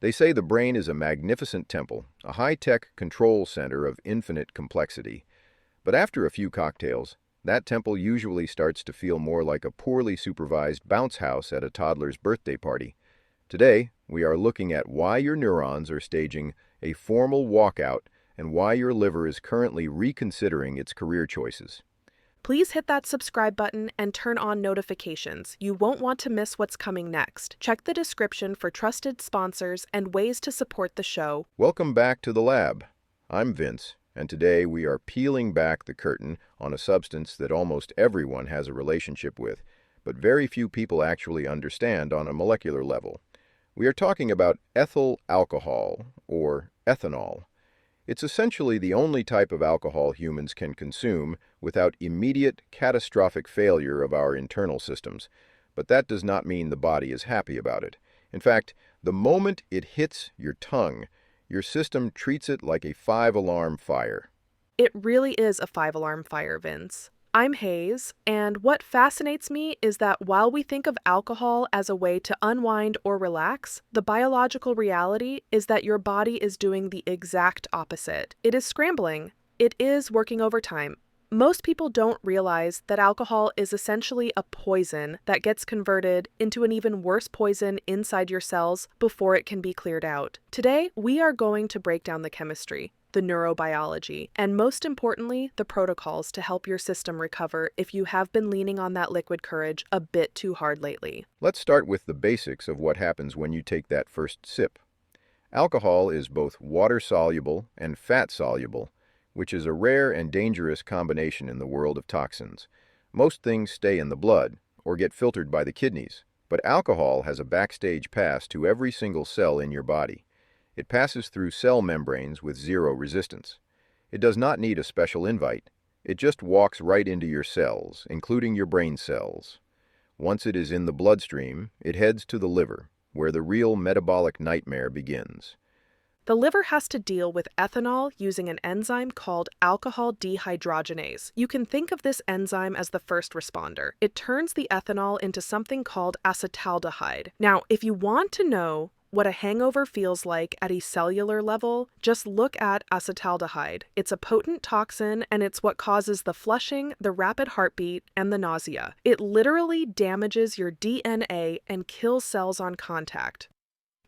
They say the brain is a magnificent temple, a high-tech control center of infinite complexity. But after a few cocktails, that temple usually starts to feel more like a poorly supervised bounce house at a toddler's birthday party. Today, we are looking at why your neurons are staging a formal walkout and why your liver is currently reconsidering its career choices. Please hit that subscribe button and turn on notifications. You won't want to miss what's coming next. Check the description for trusted sponsors and ways to support the show. Welcome back to the lab. I'm Vince, and today we are peeling back the curtain on a substance that almost everyone has a relationship with, but very few people actually understand on a molecular level. We are talking about ethyl alcohol, or ethanol. It's essentially the only type of alcohol humans can consume without immediate, catastrophic failure of our internal systems. But that does not mean the body is happy about it. In fact, the moment it hits your tongue, your system treats it like a five-alarm fire. It really is a five-alarm fire, Vince. I'm Hayes, and what fascinates me is that while we think of alcohol as a way to unwind or relax, the biological reality is that your body is doing the exact opposite. It is scrambling. It is working overtime. Most people don't realize that alcohol is essentially a poison that gets converted into an even worse poison inside your cells before it can be cleared out. Today, we are going to break down the chemistry, the neurobiology, and most importantly, the protocols to help your system recover if you have been leaning on that liquid courage a bit too hard lately. Let's start with the basics of what happens when you take that first sip. Alcohol is both water-soluble and fat-soluble, which is a rare and dangerous combination in the world of toxins. Most things stay in the blood or get filtered by the kidneys, but alcohol has a backstage pass to every single cell in your body. It passes through cell membranes with zero resistance. It does not need a special invite. It just walks right into your cells, including your brain cells. Once it is in the bloodstream, it heads to the liver, where the real metabolic nightmare begins. The liver has to deal with ethanol using an enzyme called alcohol dehydrogenase. You can think of this enzyme as the first responder. It turns the ethanol into something called acetaldehyde. Now, if you want to know what a hangover feels like at a cellular level, just look at acetaldehyde. It's a potent toxin, and it's what causes the flushing, the rapid heartbeat, and the nausea. It literally damages your DNA and kills cells on contact.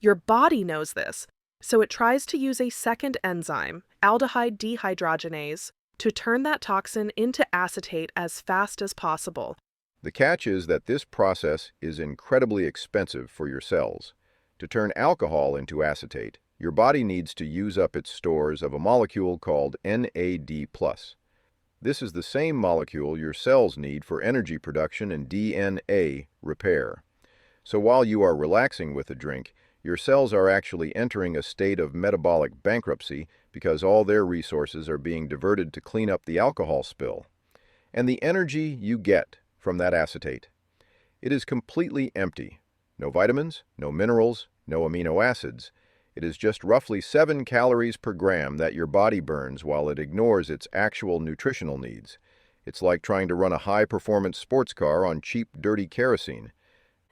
Your body knows this, so it tries to use a second enzyme, aldehyde dehydrogenase, to turn that toxin into acetate as fast as possible. The catch is that this process is incredibly expensive for your cells. To turn alcohol into acetate, your body needs to use up its stores of a molecule called NAD+. This is the same molecule your cells need for energy production and DNA repair. So while you are relaxing with a drink, your cells are actually entering a state of metabolic bankruptcy because all their resources are being diverted to clean up the alcohol spill. And the energy you get from that acetate, it is completely empty. No vitamins, no minerals, no amino acids. It is just roughly 7 calories per gram that your body burns while it ignores its actual nutritional needs. It's like trying to run a high-performance sports car on cheap, dirty kerosene.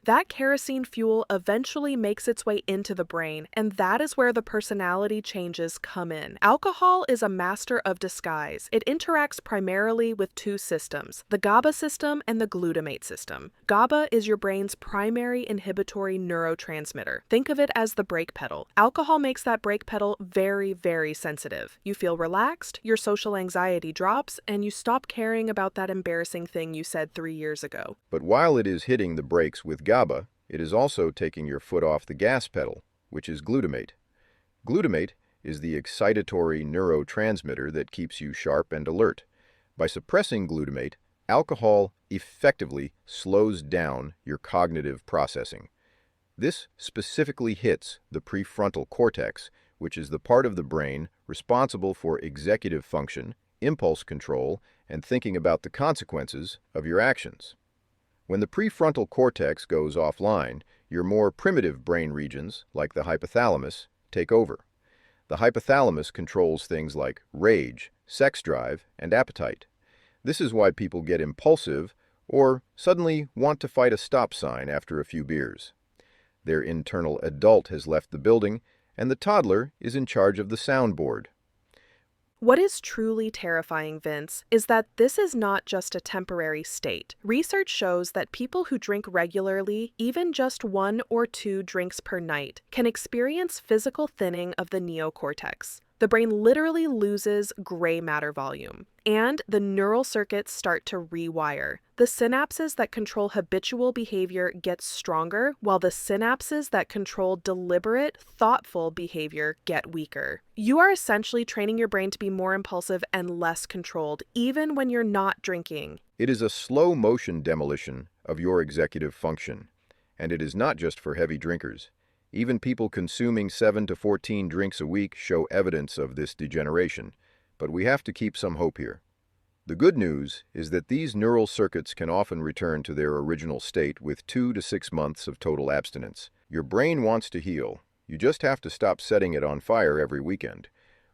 That kerosene fuel eventually makes its way into the brain, and that is where the personality changes come in. Alcohol is a master of disguise. It interacts primarily with two systems, the GABA system and the glutamate system. GABA is your brain's primary inhibitory neurotransmitter. Think of it as the brake pedal. Alcohol makes that brake pedal very, very sensitive. You feel relaxed, your social anxiety drops, and you stop caring about that embarrassing thing you said 3 years ago. But while it is hitting the brakes with GABA, it is also taking your foot off the gas pedal, which is glutamate. Glutamate is the excitatory neurotransmitter that keeps you sharp and alert. By suppressing glutamate, alcohol effectively slows down your cognitive processing. This specifically hits the prefrontal cortex, which is the part of the brain responsible for executive function, impulse control, and thinking about the consequences of your actions. When the prefrontal cortex goes offline, your more primitive brain regions, like the hypothalamus, take over. The hypothalamus controls things like rage, sex drive, and appetite. This is why people get impulsive or suddenly want to fight a stop sign after a few beers. Their internal adult has left the building, and the toddler is in charge of the soundboard. What is truly terrifying, Vince, is that this is not just a temporary state. Research shows that people who drink regularly, even just 1 or 2 drinks per night, can experience physical thinning of the neocortex. The brain literally loses gray matter volume, and the neural circuits start to rewire. The synapses that control habitual behavior get stronger, while the synapses that control deliberate, thoughtful behavior get weaker. You are essentially training your brain to be more impulsive and less controlled, even when you're not drinking. It is a slow-motion demolition of your executive function, and it is not just for heavy drinkers. Even people consuming 7 to 14 drinks a week show evidence of this degeneration, but we have to keep some hope here. The good news is that these neural circuits can often return to their original state with 2 to 6 months of total abstinence. Your brain wants to heal. You just have to stop setting it on fire every weekend.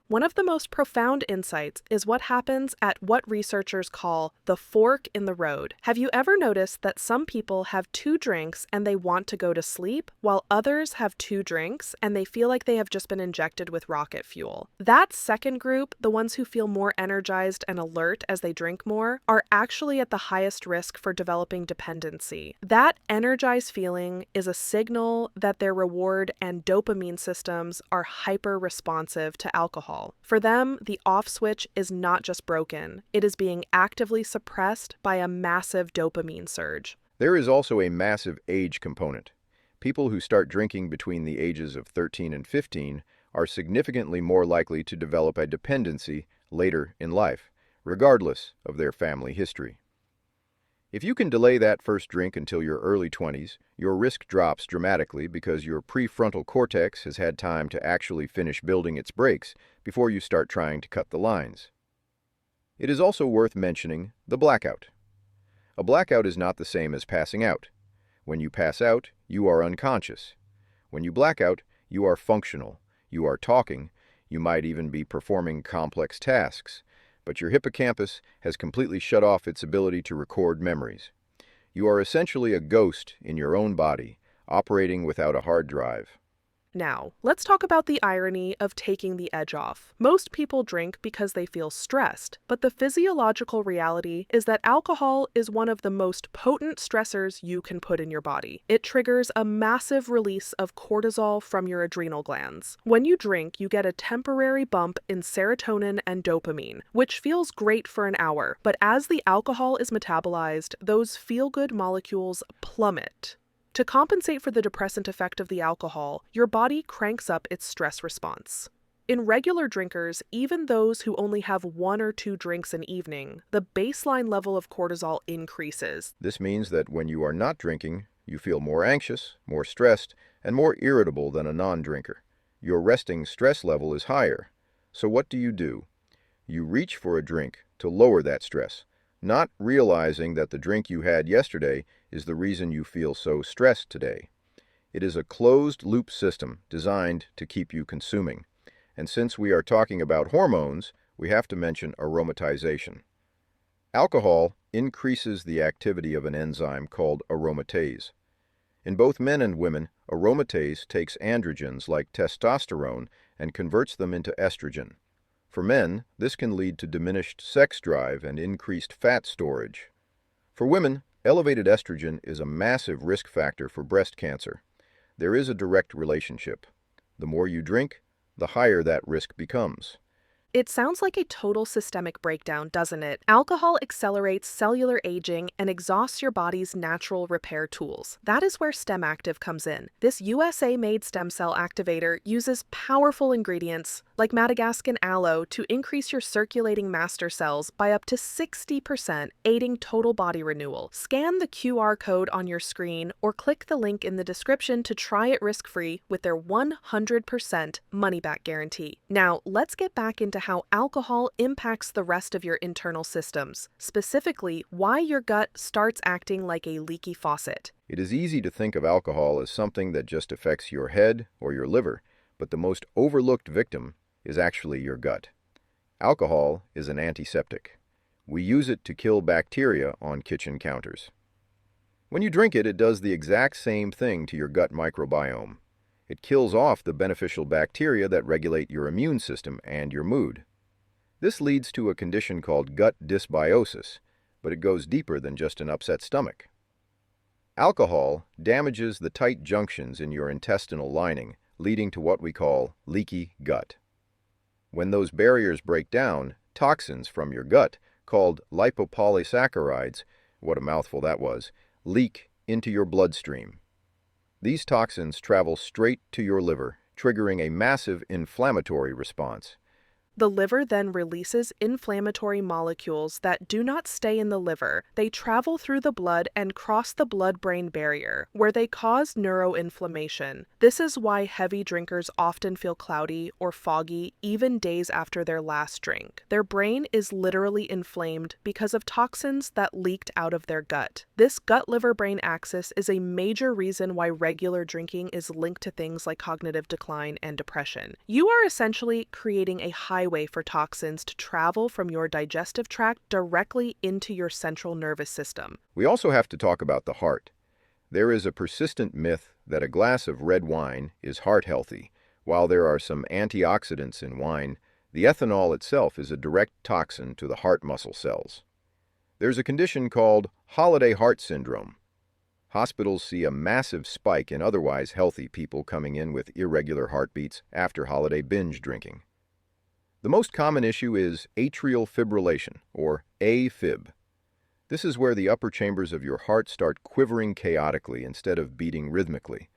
One of the most profound insights is what happens at what researchers call the fork in the road. Have you ever noticed that some people have 2 drinks and they want to go to sleep, while others have 2 drinks and they feel like they have just been injected with rocket fuel? That second group, the ones who feel more energized and alert as they drink more, are actually at the highest risk for developing dependency. That energized feeling is a signal that their reward and dopamine systems are hyper-responsive to alcohol. For them, the off switch is not just broken, it is being actively suppressed by a massive dopamine surge. There is also a massive age component. People who start drinking between the ages of 13 and 15 are significantly more likely to develop a dependency later in life, regardless of their family history. If you can delay that first drink until your early 20s, your risk drops dramatically because your prefrontal cortex has had time to actually finish building its brakes before you start trying to cut the lines. It is also worth mentioning the blackout. A blackout is not the same as passing out. When you pass out, you are unconscious. When you black out, you are functional. You are talking. You might even be performing complex tasks. But your hippocampus has completely shut off its ability to record memories. You are essentially a ghost in your own body, operating without a hard drive. Now, let's talk about the irony of taking the edge off. Most people drink because they feel stressed, but the physiological reality is that alcohol is one of the most potent stressors you can put in your body. It triggers a massive release of cortisol from your adrenal glands. When you drink, you get a temporary bump in serotonin and dopamine, which feels great for an hour, but as the alcohol is metabolized, those feel-good molecules plummet. To compensate for the depressant effect of the alcohol, your body cranks up its stress response. In regular drinkers, even those who only have 1 or 2 drinks an evening, the baseline level of cortisol increases. This means that when you are not drinking, you feel more anxious, more stressed, and more irritable than a non-drinker. Your resting stress level is higher. So what do? You reach for a drink to lower that stress, not realizing that the drink you had yesterday is the reason you feel so stressed today. It is a closed-loop system designed to keep you consuming. And since we are talking about hormones, we have to mention aromatization. Alcohol increases the activity of an enzyme called aromatase. In both men and women, aromatase takes androgens like testosterone and converts them into estrogen. For men, this can lead to diminished sex drive and increased fat storage. For women, elevated estrogen is a massive risk factor for breast cancer. There is a direct relationship. The more you drink, the higher that risk becomes. It sounds like a total systemic breakdown, doesn't it? Alcohol accelerates cellular aging and exhausts your body's natural repair tools. That is where STEM Active comes in. This USA-made stem cell activator uses powerful ingredients like Madagascan aloe to increase your circulating master cells by up to 60%, aiding total body renewal. Scan the QR code on your screen or click the link in the description to try it risk-free with their 100% money-back guarantee. Now, let's get back into how alcohol impacts the rest of your internal systems, specifically why your gut starts acting like a leaky faucet. It is easy to think of alcohol as something that just affects your head or your liver, but the most overlooked victim is actually your gut. Alcohol is an antiseptic. We use it to kill bacteria on kitchen counters. When you drink it, it does the exact same thing to your gut microbiome. It kills off the beneficial bacteria that regulate your immune system and your mood. This leads to a condition called gut dysbiosis, but it goes deeper than just an upset stomach. Alcohol damages the tight junctions in your intestinal lining, leading to what we call leaky gut. When those barriers break down, toxins from your gut, called lipopolysaccharides, what a mouthful that was, leak into your bloodstream. These toxins travel straight to your liver, triggering a massive inflammatory response. The liver then releases inflammatory molecules that do not stay in the liver. They travel through the blood and cross the blood-brain barrier, where they cause neuroinflammation. This is why heavy drinkers often feel cloudy or foggy even days after their last drink. Their brain is literally inflamed because of toxins that leaked out of their gut. This gut-liver-brain axis is a major reason why regular drinking is linked to things like cognitive decline and depression. You are essentially creating a highway for toxins to travel from your digestive tract directly into your central nervous system. We also have to talk about the heart. There is a persistent myth that a glass of red wine is heart healthy. While there are some antioxidants in wine, the ethanol itself is a direct toxin to the heart muscle cells. There's a condition called holiday heart syndrome. Hospitals see a massive spike in otherwise healthy people coming in with irregular heartbeats after holiday binge drinking. The most common issue is atrial fibrillation, or AFib. This is where the upper chambers of your heart start quivering chaotically instead of beating rhythmically.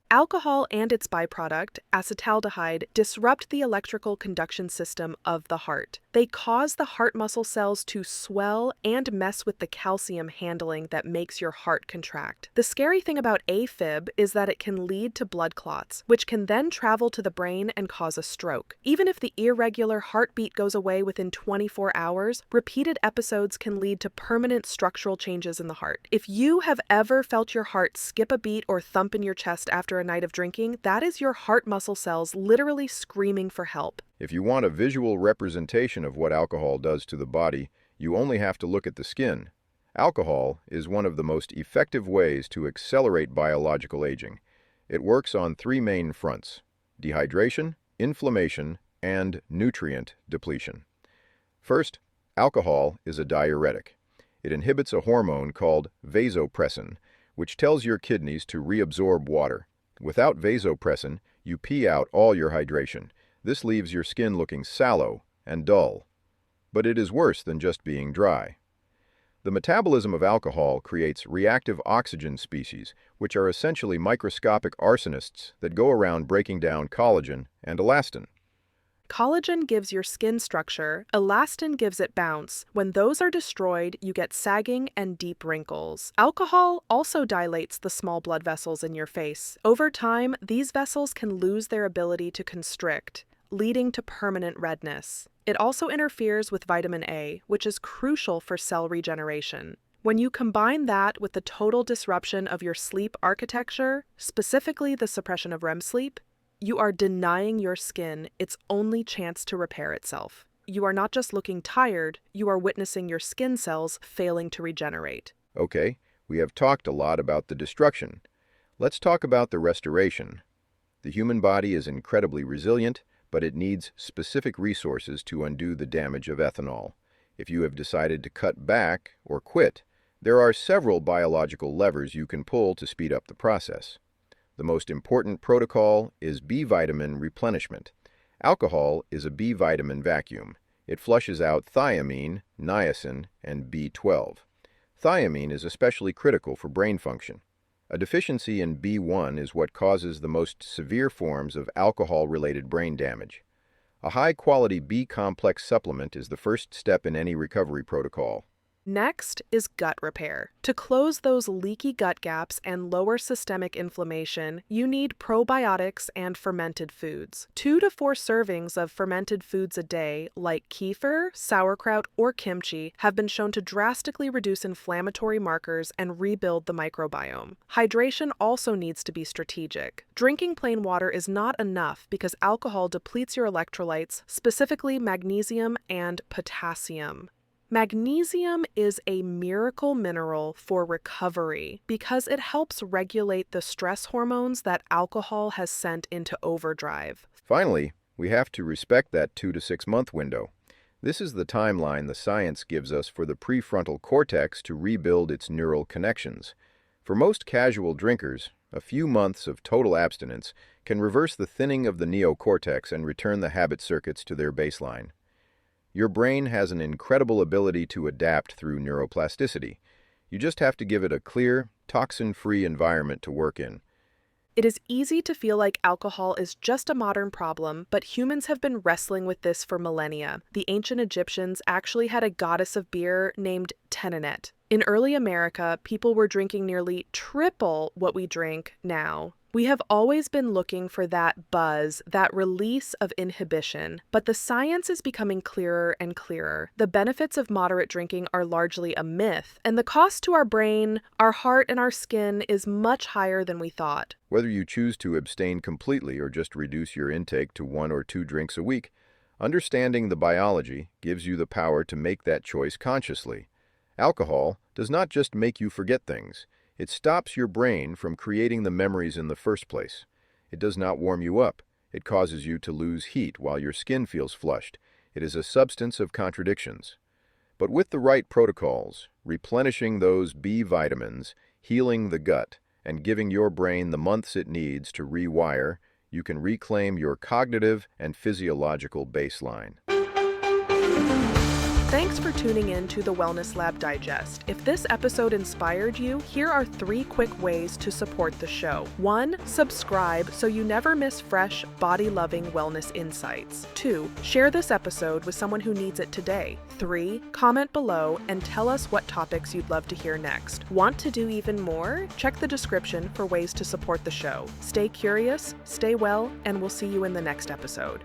Alcohol and its byproduct, acetaldehyde, disrupt the electrical conduction system of the heart. They cause the heart muscle cells to swell and mess with the calcium handling that makes your heart contract. The scary thing about AFib is that it can lead to blood clots, which can then travel to the brain and cause a stroke. Even if the irregular heartbeat goes away within 24 hours, repeated episodes can lead to permanent structural changes in the heart. If you have ever felt your heart skip a beat or thump in your chest after a night of drinking, that is your heart muscle cells literally screaming for help. If you want a visual representation of what alcohol does to the body, you only have to look at the skin. Alcohol is one of the most effective ways to accelerate biological aging. It works on three main fronts: dehydration, inflammation, and nutrient depletion. First, alcohol is a diuretic. It inhibits a hormone called vasopressin, which tells your kidneys to reabsorb water. Without vasopressin, you pee out all your hydration. This leaves your skin looking sallow and dull. But it is worse than just being dry. The metabolism of alcohol creates reactive oxygen species, which are essentially microscopic arsonists that go around breaking down collagen and elastin. Collagen gives your skin structure, elastin gives it bounce. When those are destroyed, you get sagging and deep wrinkles. Alcohol also dilates the small blood vessels in your face. Over time, these vessels can lose their ability to constrict, leading to permanent redness. It also interferes with vitamin A, which is crucial for cell regeneration. When you combine that with the total disruption of your sleep architecture, specifically the suppression of REM sleep, you are denying your skin its only chance to repair itself. You are not just looking tired, you are witnessing your skin cells failing to regenerate. Okay, we have talked a lot about the destruction. Let's talk about the restoration. The human body is incredibly resilient, but it needs specific resources to undo the damage of ethanol. If you have decided to cut back or quit, there are several biological levers you can pull to speed up the process. The most important protocol is B vitamin replenishment. Alcohol is a B vitamin vacuum. It flushes out thiamine, niacin, and B12. Thiamine is especially critical for brain function. A deficiency in B1 is what causes the most severe forms of alcohol-related brain damage. A high-quality B-complex supplement is the first step in any recovery protocol. Next is gut repair. To close those leaky gut gaps and lower systemic inflammation, you need probiotics and fermented foods. 2 to 4 servings of fermented foods a day, like kefir, sauerkraut, or kimchi, have been shown to drastically reduce inflammatory markers and rebuild the microbiome. Hydration also needs to be strategic. Drinking plain water is not enough because alcohol depletes your electrolytes, specifically magnesium and potassium. Magnesium is a miracle mineral for recovery because it helps regulate the stress hormones that alcohol has sent into overdrive. Finally, we have to respect that 2 to 6 month window. This is the timeline the science gives us for the prefrontal cortex to rebuild its neural connections. For most casual drinkers, a few months of total abstinence can reverse the thinning of the neocortex and return the habit circuits to their baseline. Your brain has an incredible ability to adapt through neuroplasticity. You just have to give it a clear, toxin-free environment to work in. It is easy to feel like alcohol is just a modern problem, but humans have been wrestling with this for millennia. The ancient Egyptians actually had a goddess of beer named Tenenet. In early America, people were drinking nearly triple what we drink now. We have always been looking for that buzz, that release of inhibition, but the science is becoming clearer and clearer. The benefits of moderate drinking are largely a myth, and the cost to our brain, our heart, and our skin is much higher than we thought. Whether you choose to abstain completely or just reduce your intake to 1 or 2 drinks a week, understanding the biology gives you the power to make that choice consciously. Alcohol does not just make you forget things. It stops your brain from creating the memories in the first place. It does not warm you up. It causes you to lose heat while your skin feels flushed. It is a substance of contradictions. But with the right protocols, replenishing those B vitamins, healing the gut, and giving your brain the months it needs to rewire, you can reclaim your cognitive and physiological baseline. Thanks for tuning in to the Wellness Lab Digest. If this episode inspired you, here are 3 quick ways to support the show. 1. Subscribe so you never miss fresh, body-loving wellness insights. 2. Share this episode with someone who needs it today. 3. Comment below and tell us what topics you'd love to hear next. Want to do even more? Check the description for ways to support the show. Stay curious, stay well, and we'll see you in the next episode.